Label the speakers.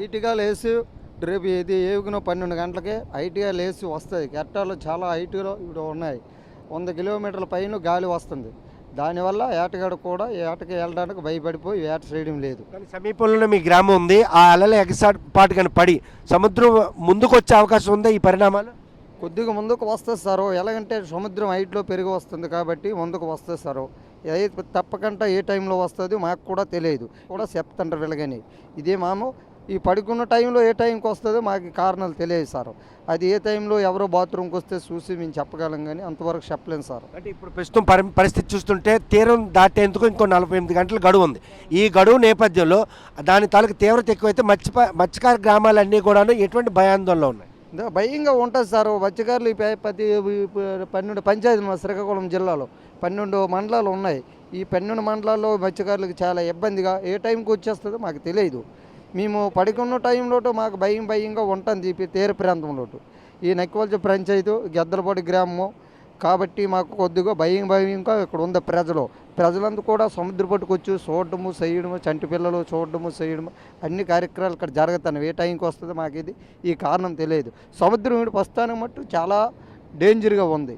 Speaker 1: హైట్‌గా లేసి రేపు ఇది ఏవుగున 12 గంటలకే హైట్‌గా లేసి వస్తాయి. కెరటాలు చాలా హైట్‌లో ఇప్పుడు ఉన్నాయి. 100 కిలోమీటర్ల పైన గాలి వస్తుంది. దానివల్ల వేటగాడు కూడా వేటకి వెళ్ళడానికి భయపడిపోయి వేట చేయడం లేదు.
Speaker 2: కానీ సమీపంలోనే మీ గ్రామం ఉంది. ఆ అలల ఎగసాటుపాటుగాని పడి సముద్రం ముందుకొచ్చే అవకాశం ఉందా ఈ పరిణామాలు?
Speaker 1: కొద్దిగా ముందుకు వస్తుంది సారు. ఎలాగంటే సముద్రం హైట్‌లో పెరిగి వస్తుంది కాబట్టి ముందుకు వస్తుంది సారు. తప్పకుండా ఏ టైంలో వస్తదో మాకు కూడా తెలియదు. కూడా చెప్తుంటారు వీళ్ళగని. ఇదే మేము ఈ పడుకున్న టైంలో ఏ టైంకి వస్తదో మాకు కారణాలు తెలియదు సారు. అది ఏ టైంలో ఎవరో బాత్రూమ్‌కి వస్తే చూసి మేము చెప్పగలం గానీ అంతవరకు చెప్పలేము సారు.
Speaker 2: అంటే ఇప్పుడు ప్రస్తుతం పరిస్థితి చూస్తుంటే తీరం దాటేందుకు ఇంకో 48 గంటల గడువు ఉంది. ఈ గడువు నేపథ్యంలో దాని తాలూకు తీవ్రత ఎక్కువైతే మత్స్యకార గ్రామాలన్నీ కూడాను ఎటువంటి భయాందోళనలో ఉన్నాయి?
Speaker 1: భయంగా ఉంటుంది సారు. మత్స్యకారులు ఈ 12 పంచాయతీలు మా శ్రీకాకుళం జిల్లాలో 12 మండలాలు ఉన్నాయి. ఈ 12 మండలాల్లో మత్స్యకారులకు చాలా ఇబ్బందిగా ఏ టైంకి వచ్చేస్తుందో మాకు తెలియదు. మేము పడుకున్న టైంలో మాకు భయంగా ఉంటుంది ఈ తీర ప్రాంతంలో. ఈ నక్కివలస పంచాయతీ గెద్దలపాడు గ్రామము కాబట్టి మాకు కొద్దిగా భయంగా ఇక్కడ ఉంది ప్రజలంతా కూడా సముద్ర పట్టుకొచ్చి చూడడము చేయడము చంటి పిల్లలు చూడడము చేయడము అన్ని కార్యక్రమాలు ఇక్కడ జరుగుతున్నాయి. ఏ టైంకి వస్తుందో మాకు ఇది ఈ కారణం తెలియదు. సముద్రం ఇటు ప్రస్థానం మట్టు చాలా డేంజర్గా ఉంది.